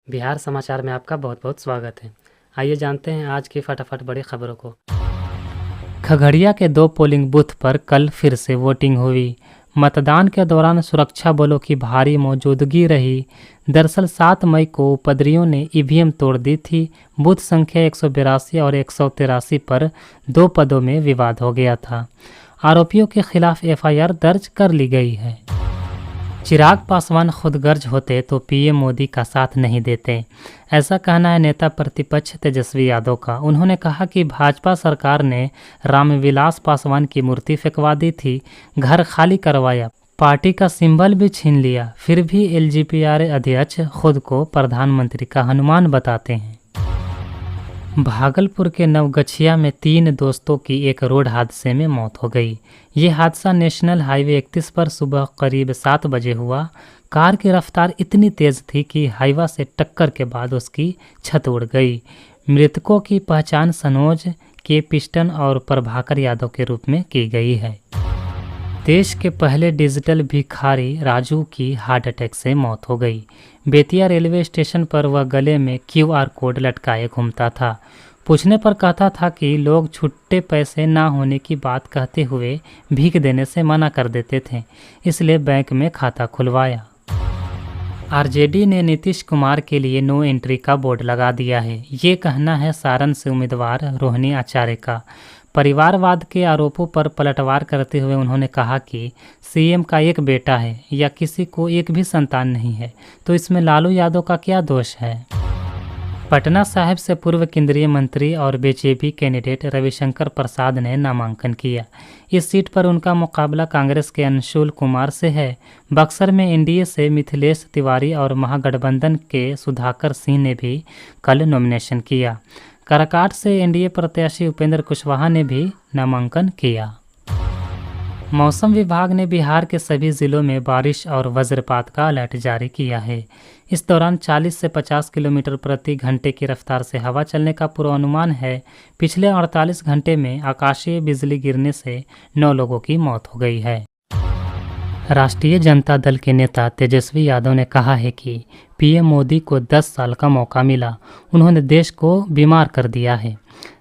बिहार समाचार में आपका बहुत बहुत स्वागत है। आइए जानते हैं आज की फटाफट बड़ी खबरों को। खगड़िया के 2 पोलिंग बूथ पर कल फिर से वोटिंग हुई। मतदान के दौरान सुरक्षा बलों की भारी मौजूदगी रही। दरअसल 7 मई को उपद्रवियों ने ईवीएम तोड़ दी थी। बूथ संख्या 182 और 183 पर 2 पदों में विवाद हो गया था। आरोपियों के खिलाफ एफआईआर दर्ज कर ली गई है। चिराग पासवान खुदगर्ज होते तो पीएम मोदी का साथ नहीं देते, ऐसा कहना है नेता प्रतिपक्ष तेजस्वी यादव का। उन्होंने कहा कि भाजपा सरकार ने रामविलास पासवान की मूर्ति फेंकवा दी थी, घर खाली करवाया, पार्टी का सिंबल भी छीन लिया, फिर भी एलजेपीआर अध्यक्ष खुद को प्रधानमंत्री का हनुमान बताते हैं। भागलपुर के नवगछिया में 3 दोस्तों की एक रोड हादसे में मौत हो गई। ये हादसा नेशनल हाईवे 31 पर सुबह करीब 7 बजे हुआ। कार की रफ्तार इतनी तेज़ थी कि हाईवा से टक्कर के बाद उसकी छत उड़ गई। मृतकों की पहचान सनोज के पिस्टन और प्रभाकर यादव के रूप में की गई है। देश के पहले डिजिटल भिखारी राजू की हार्ट अटैक से मौत हो गई। बेतिया रेलवे स्टेशन पर वह गले में क्यूआर कोड लटकाए घूमता था। पूछने पर कहता था कि लोग छुट्टे पैसे ना होने की बात कहते हुए भीख देने से मना कर देते थे, इसलिए बैंक में खाता खुलवाया। आरजेडी ने नीतीश कुमार के लिए नो एंट्री का बोर्ड लगा दिया है। ये कहना है सारण से उम्मीदवार रोहिणी आचार्य का। परिवारवाद के आरोपों पर पलटवार करते हुए उन्होंने कहा कि सीएम का एक बेटा है या किसी को एक भी संतान नहीं है, तो इसमें लालू यादव का क्या दोष है। पटना साहिब से पूर्व केंद्रीय मंत्री और बीजेपी कैंडिडेट रविशंकर प्रसाद ने नामांकन किया। इस सीट पर उनका मुकाबला कांग्रेस के अंशुल कुमार से है। बक्सर में एनडीए से मिथिलेश तिवारी और महागठबंधन के सुधाकर सिंह ने भी कल नॉमिनेशन किया। काराकाट से एनडीए प्रत्याशी उपेंद्र कुशवाहा ने भी नामांकन किया। मौसम विभाग ने बिहार के सभी जिलों में बारिश और वज्रपात का अलर्ट जारी किया है। इस दौरान 40 से 50 किलोमीटर प्रति घंटे की रफ्तार से हवा चलने का पूर्वानुमान है। पिछले 48 घंटे में आकाशीय बिजली गिरने से 9 लोगों की मौत हो गई है। राष्ट्रीय जनता दल के नेता तेजस्वी यादव ने कहा है कि पीएम मोदी को 10 साल का मौका मिला, उन्होंने देश को बीमार कर दिया है।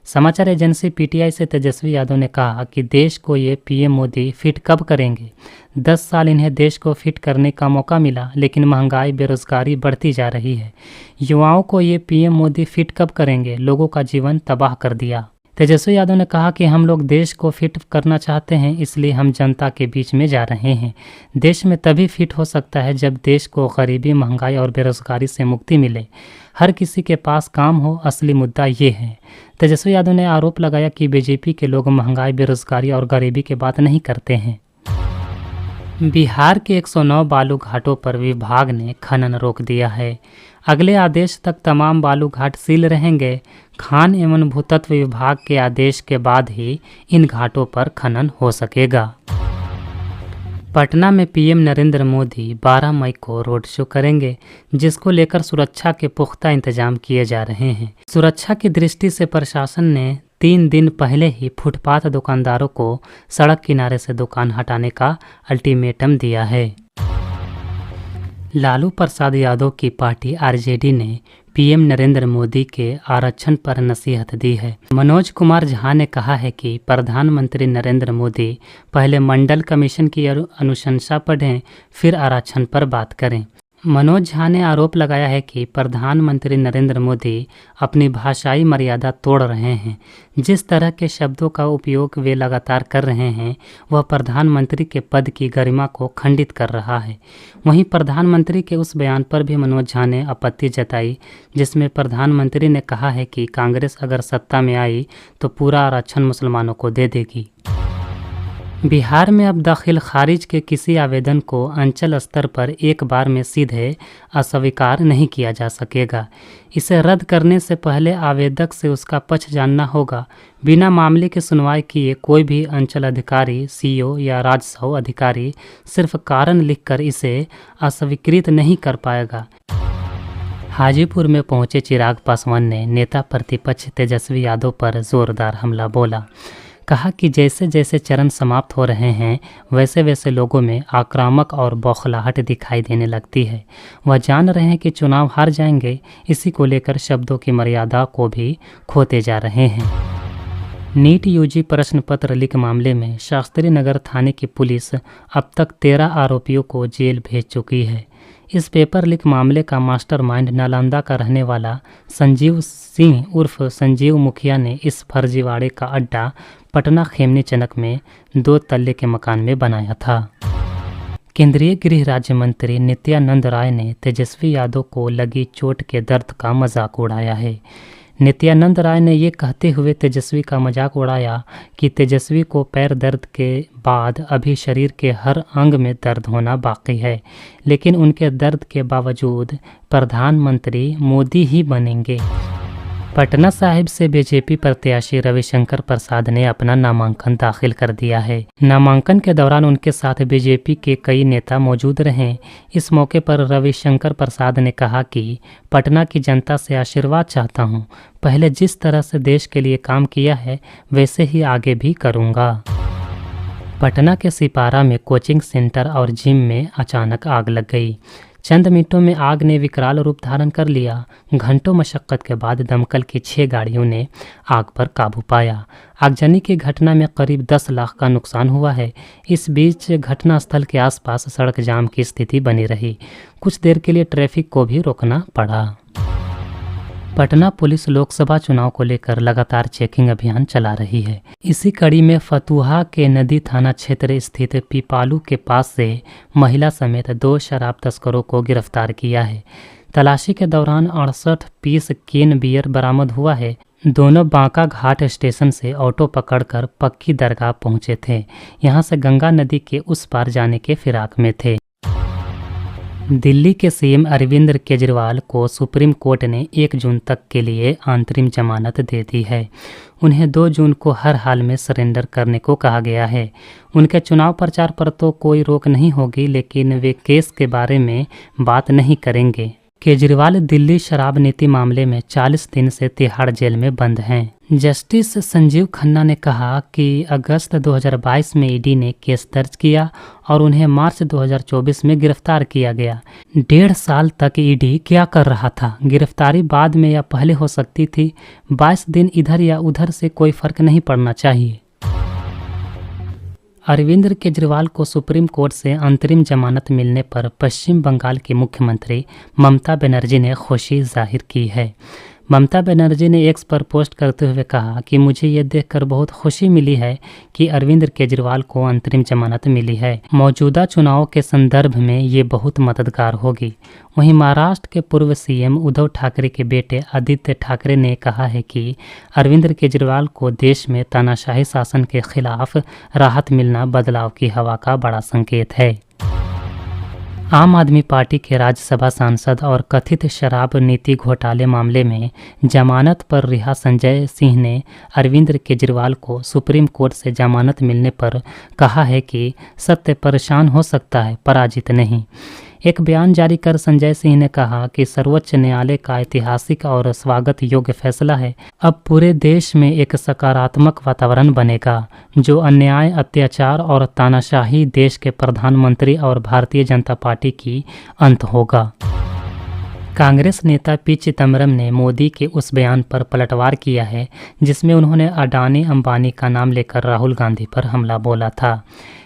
समाचार एजेंसी पीटीआई से तेजस्वी यादव ने कहा कि देश को ये पीएम मोदी फिट कब करेंगे। 10 साल इन्हें देश को फिट करने का मौका मिला, लेकिन महंगाई बेरोजगारी बढ़ती जा रही है। युवाओं को ये पीएम मोदी फिट कब करेंगे, लोगों का जीवन तबाह कर दिया। तेजस्वी यादव ने कहा कि हम लोग देश को फिट करना चाहते हैं, इसलिए हम जनता के बीच में जा रहे हैं। देश में तभी फिट हो सकता है जब देश को गरीबी, महंगाई और बेरोजगारी से मुक्ति मिले, हर किसी के पास काम हो। असली मुद्दा ये है। तेजस्वी यादव ने आरोप लगाया कि बीजेपी के लोग महंगाई, बेरोजगारी और गरीबी की बात नहीं करते हैं। बिहार के 109 बालू घाटों पर विभाग ने खनन रोक दिया है। अगले आदेश तक तमाम बालू घाट सील रहेंगे। खान एवं भूतत्व विभाग के आदेश के बाद ही इन घाटों पर खनन हो सकेगा। पटना में पीएम नरेंद्र मोदी 12 मई को रोड शो करेंगे, जिसको लेकर सुरक्षा के पुख्ता इंतजाम किए जा रहे हैं। सुरक्षा की दृष्टि से प्रशासन ने 3 दिन पहले ही फुटपाथ दुकानदारों को सड़क किनारे से दुकान हटाने का अल्टीमेटम दिया है। लालू प्रसाद यादव की पार्टी आरजेडी ने पीएम नरेंद्र मोदी के आरक्षण पर नसीहत दी है। मनोज कुमार झा ने कहा है कि प्रधानमंत्री नरेंद्र मोदी पहले मंडल कमीशन की अनुशंसा पढ़ें, फिर आरक्षण पर बात करें। मनोज झा ने आरोप लगाया है कि प्रधानमंत्री नरेंद्र मोदी अपनी भाषाई मर्यादा तोड़ रहे हैं। जिस तरह के शब्दों का उपयोग वे लगातार कर रहे हैं, वह प्रधानमंत्री के पद की गरिमा को खंडित कर रहा है। वहीं प्रधानमंत्री के उस बयान पर भी मनोज झा ने आपत्ति जताई, जिसमें प्रधानमंत्री ने कहा है कि कांग्रेस अगर सत्ता में आई तो पूरा आरक्षण मुसलमानों को दे देगी। बिहार में अब दाखिल खारिज के किसी आवेदन को अंचल स्तर पर एक बार में सीधे अस्वीकार नहीं किया जा सकेगा। इसे रद्द करने से पहले आवेदक से उसका पक्ष जानना होगा। बिना मामले की सुनवाई किए कोई भी अंचल अधिकारी, सीओ या राजस्व अधिकारी सिर्फ कारण लिखकर इसे अस्वीकृत नहीं कर पाएगा। हाजीपुर में पहुंचे चिराग पासवान ने नेता प्रतिपक्ष तेजस्वी यादव पर जोरदार हमला बोला। कहा कि जैसे जैसे चरण समाप्त हो रहे हैं वैसे वैसे लोगों में आक्रामक और बौखलाहट दिखाई देने लगती है। वह जान रहे हैं कि चुनाव हार जाएंगे, इसी को लेकर शब्दों की मर्यादा को भी खोते जा रहे हैं। नीट यूजी प्रश्न पत्र लीक मामले में शास्त्री नगर थाने की पुलिस अब तक 13 आरोपियों को जेल भेज चुकी है। इस पेपर लीक मामले का मास्टरमाइंड नालंदा का रहने वाला संजीव सिंह उर्फ संजीव मुखिया ने इस फर्जीवाड़े का अड्डा पटना खेमनी चनक में 2 तल्ले के मकान में बनाया था। केंद्रीय गृह राज्य मंत्री नित्यानंद राय ने तेजस्वी यादव को लगी चोट के दर्द का मजाक उड़ाया है। नित्यानंद राय ने ये कहते हुए तेजस्वी का मजाक उड़ाया कि तेजस्वी को पैर दर्द के बाद अभी शरीर के हर अंग में दर्द होना बाकी है, लेकिन उनके दर्द के बावजूद प्रधानमंत्री मोदी ही बनेंगे। पटना साहिब से बीजेपी प्रत्याशी रविशंकर प्रसाद ने अपना नामांकन दाखिल कर दिया है। नामांकन के दौरान उनके साथ बीजेपी के कई नेता मौजूद रहे। इस मौके पर रविशंकर प्रसाद ने कहा कि पटना की जनता से आशीर्वाद चाहता हूं। पहले जिस तरह से देश के लिए काम किया है वैसे ही आगे भी करूंगा। पटना के सिपारा में कोचिंग सेंटर और जिम में अचानक आग लग गई। चंद मिनटों में आग ने विकराल रूप धारण कर लिया। घंटों मशक्कत के बाद दमकल की 6 गाड़ियों ने आग पर काबू पाया। आगजनी की घटना में करीब 10 लाख का नुकसान हुआ है। इस बीच घटनास्थल के आसपास सड़क जाम की स्थिति बनी रही। कुछ देर के लिए ट्रैफिक को भी रोकना पड़ा। पटना पुलिस लोकसभा चुनाव को लेकर लगातार चेकिंग अभियान चला रही है। इसी कड़ी में फतुहा के नदी थाना क्षेत्र स्थित पीपालू के पास से महिला समेत 2 शराब तस्करों को गिरफ्तार किया है। तलाशी के दौरान 68 पीस केन बियर बरामद हुआ है। दोनों बांका घाट स्टेशन से ऑटो पकड़कर पक्की दरगाह पहुंचे थे। यहां से गंगा नदी के उस पार जाने के फिराक में थे। दिल्ली के सीएम अरविंद केजरीवाल को सुप्रीम कोर्ट ने 1 जून तक के लिए अंतरिम जमानत दे दी है। उन्हें 2 जून को हर हाल में सरेंडर करने को कहा गया है। उनके चुनाव प्रचार पर तो कोई रोक नहीं होगी, लेकिन वे केस के बारे में बात नहीं करेंगे। केजरीवाल दिल्ली शराब नीति मामले में 40 दिन से तिहाड़ जेल में बंद हैं। जस्टिस संजीव खन्ना ने कहा कि अगस्त 2022 में ईडी ने केस दर्ज किया और उन्हें मार्च 2024 में गिरफ्तार किया गया। 1.5 साल तक ईडी क्या कर रहा था? गिरफ्तारी बाद में या पहले हो सकती थी। 22 दिन इधर या उधर से कोई फर्क नहीं पड़ना चाहिए। अरविंद केजरीवाल को सुप्रीम कोर्ट से अंतरिम जमानत मिलने पर पश्चिम बंगाल की मुख्यमंत्री ममता बनर्जी ने खुशी जाहिर की है। ममता बनर्जी ने एक्स पर पोस्ट करते हुए कहा कि मुझे ये देखकर बहुत खुशी मिली है कि अरविंद केजरीवाल को अंतरिम जमानत मिली है। मौजूदा चुनाव के संदर्भ में ये बहुत मददगार होगी। वहीं महाराष्ट्र के पूर्व सीएम उद्धव ठाकरे के बेटे आदित्य ठाकरे ने कहा है कि अरविंद केजरीवाल को देश में तानाशाही शासन के खिलाफ राहत मिलना बदलाव की हवा का बड़ा संकेत है। आम आदमी पार्टी के राज्यसभा सांसद और कथित शराब नीति घोटाले मामले में जमानत पर रिहा संजय सिंह ने अरविंद केजरीवाल को सुप्रीम कोर्ट से जमानत मिलने पर कहा है कि सत्य परेशान हो सकता है, पराजित नहीं। एक बयान जारी कर संजय सिंह ने कहा कि सर्वोच्च न्यायालय का ऐतिहासिक और स्वागत योग्य फैसला है। अब पूरे देश में एक सकारात्मक वातावरण बनेगा जो अन्याय, अत्याचार और तानाशाही देश के प्रधानमंत्री और भारतीय जनता पार्टी की अंत होगा। कांग्रेस नेता पी चिदम्बरम ने मोदी के उस बयान पर पलटवार किया है जिसमें उन्होंने अडानी अंबानी का नाम लेकर राहुल गांधी पर हमला बोला था।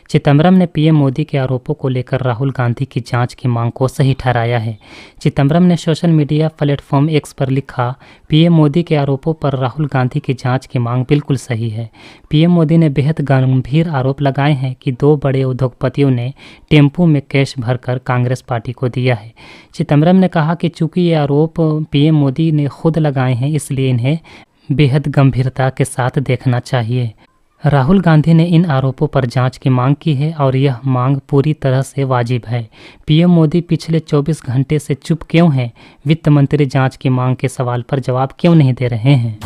चिदम्बरम ने पीएम मोदी के आरोपों को लेकर राहुल गांधी की जांच की मांग को सही ठहराया है। चिदम्बरम ने सोशल मीडिया प्लेटफॉर्म एक्स पर लिखा, पीएम मोदी के आरोपों पर राहुल गांधी की जांच की मांग बिल्कुल सही है। पीएम मोदी ने बेहद गंभीर आरोप लगाए हैं कि 2 बड़े उद्योगपतियों ने टेम्पो में कैश भरकर कांग्रेस पार्टी को दिया है। चिदम्बरम ने कहा कि चूंकि ये आरोप पीएम मोदी ने खुद लगाए हैं, इसलिए इन्हें बेहद गंभीरता के साथ देखना चाहिए। राहुल गांधी ने इन आरोपों पर जांच की मांग की है और यह मांग पूरी तरह से वाजिब है। पीएम मोदी पिछले 24 घंटे से चुप क्यों हैं? वित्त मंत्री जांच की मांग के सवाल पर जवाब क्यों नहीं दे रहे हैं?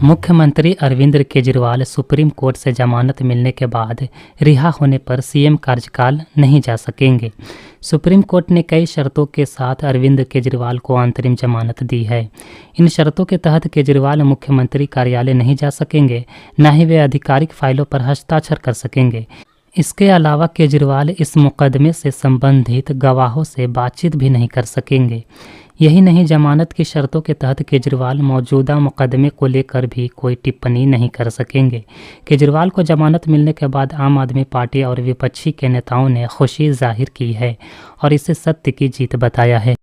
मुख्यमंत्री अरविंद केजरीवाल सुप्रीम कोर्ट से जमानत मिलने के बाद रिहा होने पर सीएम कार्यकाल नहीं जा सकेंगे। सुप्रीम कोर्ट ने कई शर्तों के साथ अरविंद केजरीवाल को अंतरिम जमानत दी है। इन शर्तों के तहत केजरीवाल मुख्यमंत्री कार्यालय नहीं जा सकेंगे, न ही वे आधिकारिक फाइलों पर हस्ताक्षर कर सकेंगे। इसके अलावा केजरीवाल इस मुकदमे से संबंधित गवाहों से बातचीत भी नहीं कर सकेंगे। यही नहीं, जमानत की शर्तों के तहत केजरीवाल मौजूदा मुकदमे को लेकर भी कोई टिप्पणी नहीं कर सकेंगे। केजरीवाल को जमानत मिलने के बाद आम आदमी पार्टी और विपक्षी के नेताओं ने खुशी जाहिर की है और इसे सत्य की जीत बताया है।